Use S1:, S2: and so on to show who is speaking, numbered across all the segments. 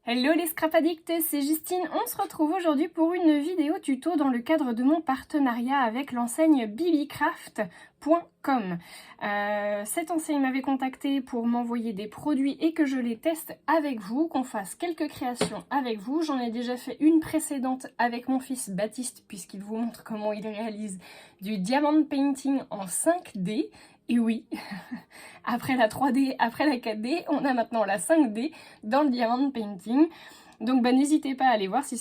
S1: Hello les scrap addicts, c'est Justine. On se retrouve aujourd'hui pour une vidéo tuto dans le cadre de mon partenariat avec l'enseigne bbcraft.com. Cette enseigne m'avait contacté pour m'envoyer des produits et que je les teste avec vous, qu'on fasse quelques créations avec vous. J'en ai déjà fait une précédente avec mon fils Baptiste puisqu'il vous montre comment il réalise du diamond painting en 5D. Et oui, après la 3D, après la 4D, on a maintenant la 5D dans le diamond painting. Donc n'hésitez pas à aller voir si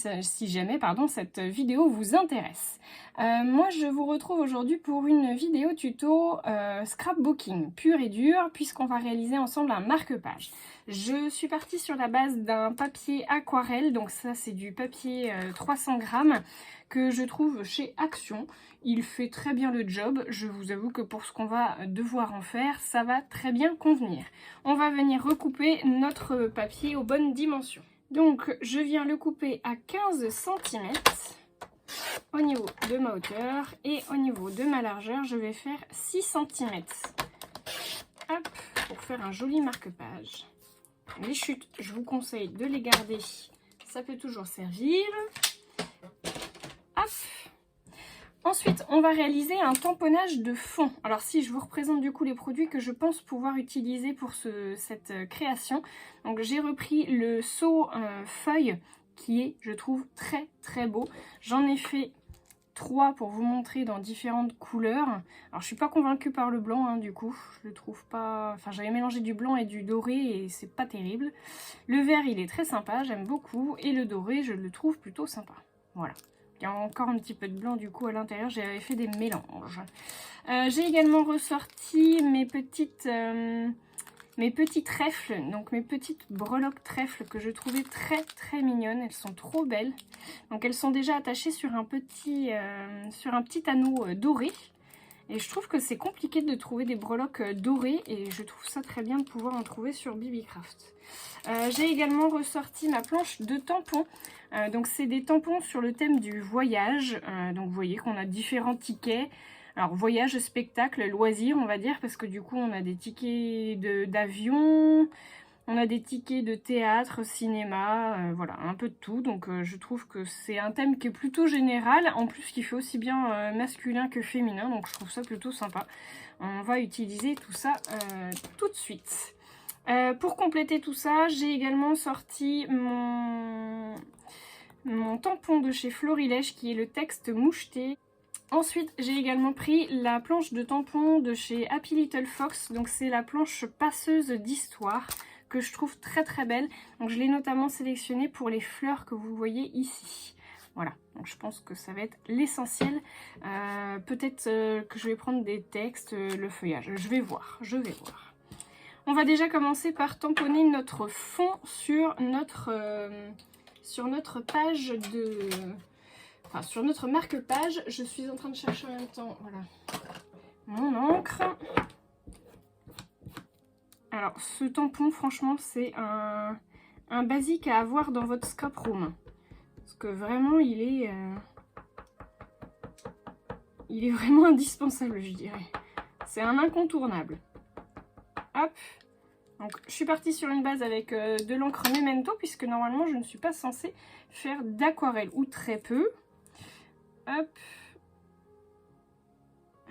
S1: jamais cette vidéo vous intéresse. Moi je vous retrouve aujourd'hui pour une vidéo tuto scrapbooking pur et dur puisqu'on va réaliser ensemble un marque-page. Je suis partie sur la base d'un papier aquarelle, donc ça c'est du papier 300 grammes que je trouve chez Action. Il fait très bien le job, je vous avoue que pour ce qu'on va devoir en faire, ça va très bien convenir. On va venir recouper notre papier aux bonnes dimensions. Donc je viens le couper à 15 cm au niveau de ma hauteur et au niveau de ma largeur, je vais faire 6 cm. Hop, pour faire un joli marque-page. Les chutes, je vous conseille de les garder, ça peut toujours servir. Hop. Ensuite, on va réaliser un tamponnage de fond. Alors si je vous représente du coup les produits que je pense pouvoir utiliser pour cette création. Donc j'ai repris le seau feuille qui est, je trouve, très très beau. J'en ai fait 3 pour vous montrer dans différentes couleurs. Alors je suis pas convaincue par le blanc hein, du coup, je le trouve pas... Enfin j'avais mélangé du blanc et du doré et c'est pas terrible. Le vert il est très sympa, j'aime beaucoup. Et le doré je le trouve plutôt sympa. Voilà. Il y a encore un petit peu de blanc du coup à l'intérieur, j'avais fait des mélanges. J'ai également ressorti mes petits trèfles, donc mes petites breloques trèfles que je trouvais très très mignonnes. Elles sont trop belles. Donc elles sont déjà attachées sur un petit anneau doré. Et je trouve que c'est compliqué de trouver des breloques dorées et je trouve ça très bien de pouvoir en trouver sur bbcraft. J'ai également ressorti ma planche de tampons. Donc c'est des tampons sur le thème du voyage. Donc vous voyez qu'on a différents tickets. Alors voyage, spectacle, loisir on va dire parce que du coup on a des tickets d'avion, on a des tickets de théâtre, cinéma, voilà un peu de tout. Donc je trouve que c'est un thème qui est plutôt général. En plus qui fait aussi bien masculin que féminin. Donc je trouve ça plutôt sympa. On va utiliser tout ça tout de suite. Pour compléter tout ça, j'ai également sorti mon tampon de chez Florilège qui est le texte moucheté. Ensuite, j'ai également pris la planche de tampon de chez Happy Little Fox. Donc c'est la planche passeuse d'histoire que je trouve très très belle. Donc je l'ai notamment sélectionnée pour les fleurs que vous voyez ici. Voilà, donc je pense que ça va être l'essentiel. Peut-être que je vais prendre des textes, le feuillage. Je vais voir. On va déjà commencer par tamponner notre fond sur notre page de... Enfin, sur notre marque-page. Je suis en train de chercher en même temps, voilà, mon encre. Alors, ce tampon, franchement, c'est un basique à avoir dans votre scrap room. Parce que vraiment, il est vraiment indispensable, je dirais. C'est un incontournable. Hop. Donc je suis partie sur une base avec de l'encre Memento puisque normalement je ne suis pas censée faire d'aquarelle ou très peu. Hop.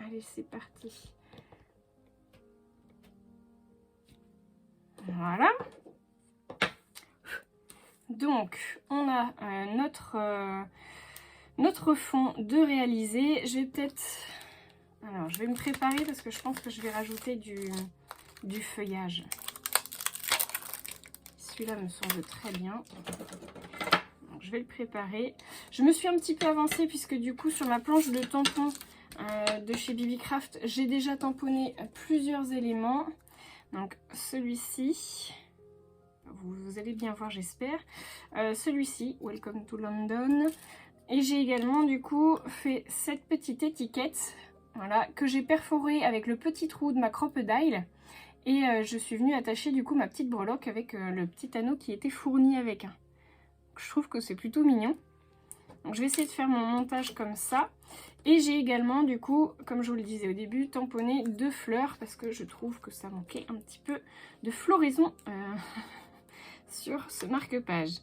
S1: Allez, c'est parti. Voilà. Donc on a notre fond de réaliser. Je vais peut-être... Alors je vais me préparer parce que je pense que je vais rajouter du feuillage. Celui-là me semble très bien. Donc, je vais le préparer. Je me suis un petit peu avancée puisque du coup sur ma planche de tampon de chez bbcraft, j'ai déjà tamponné plusieurs éléments. Donc celui-ci, vous allez bien voir j'espère. Celui-ci, Welcome to London. Et j'ai également du coup fait cette petite étiquette, voilà, que j'ai perforée avec le petit trou de ma crocodile. Et je suis venue attacher du coup ma petite breloque avec le petit anneau qui était fourni avec. Je trouve que c'est plutôt mignon. Donc je vais essayer de faire mon montage comme ça. Et j'ai également du coup, comme je vous le disais au début, tamponné 2 fleurs parce que je trouve que ça manquait un petit peu de floraison sur ce marque-page.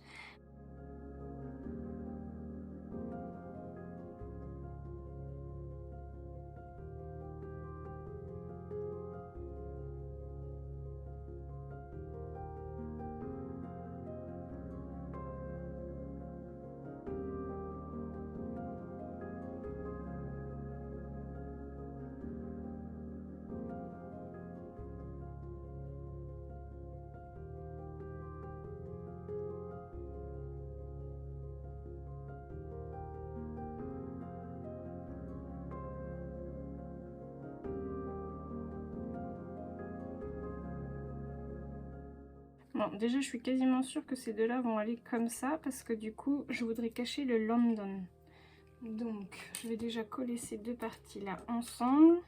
S1: Bon, déjà je suis quasiment sûre que ces deux-là vont aller comme ça parce que du coup je voudrais cacher le London. Donc je vais déjà coller ces deux parties-là ensemble.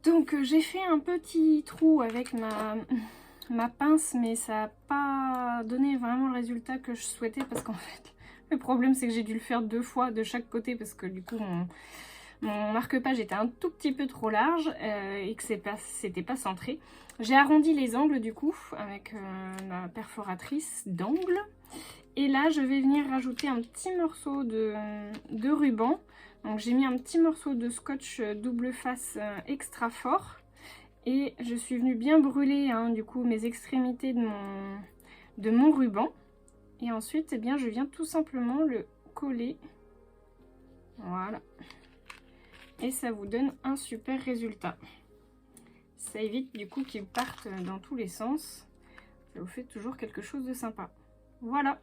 S1: Donc j'ai fait un petit trou avec ma pince, mais ça n'a pas donné vraiment le résultat que je souhaitais parce qu'en fait le problème c'est que j'ai dû le faire 2 fois de chaque côté parce que du coup mon marque-page était un tout petit peu trop large et que c'était pas centré. J'ai arrondi les angles du coup avec ma perforatrice d'angle. Et là je vais venir rajouter un petit morceau de ruban. Donc j'ai mis un petit morceau de scotch double face extra fort. Et je suis venue bien brûler du coup mes extrémités de mon ruban. Et ensuite eh bien, je viens tout simplement le coller. Voilà. Et ça vous donne un super résultat. Ça évite du coup qu'ils partent dans tous les sens. Ça vous fait toujours quelque chose de sympa. Voilà.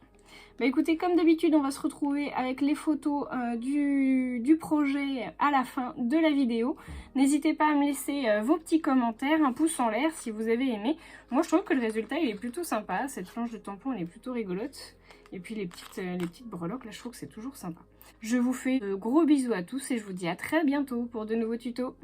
S1: Bah écoutez, comme d'habitude, on va se retrouver avec les photos du projet à la fin de la vidéo. N'hésitez pas à me laisser vos petits commentaires, un pouce en l'air si vous avez aimé. Moi, je trouve que le résultat, il est plutôt sympa. Cette planche de tampon, elle est plutôt rigolote. Et puis les petites breloques, là, je trouve que c'est toujours sympa. Je vous fais de gros bisous à tous et je vous dis à très bientôt pour de nouveaux tutos.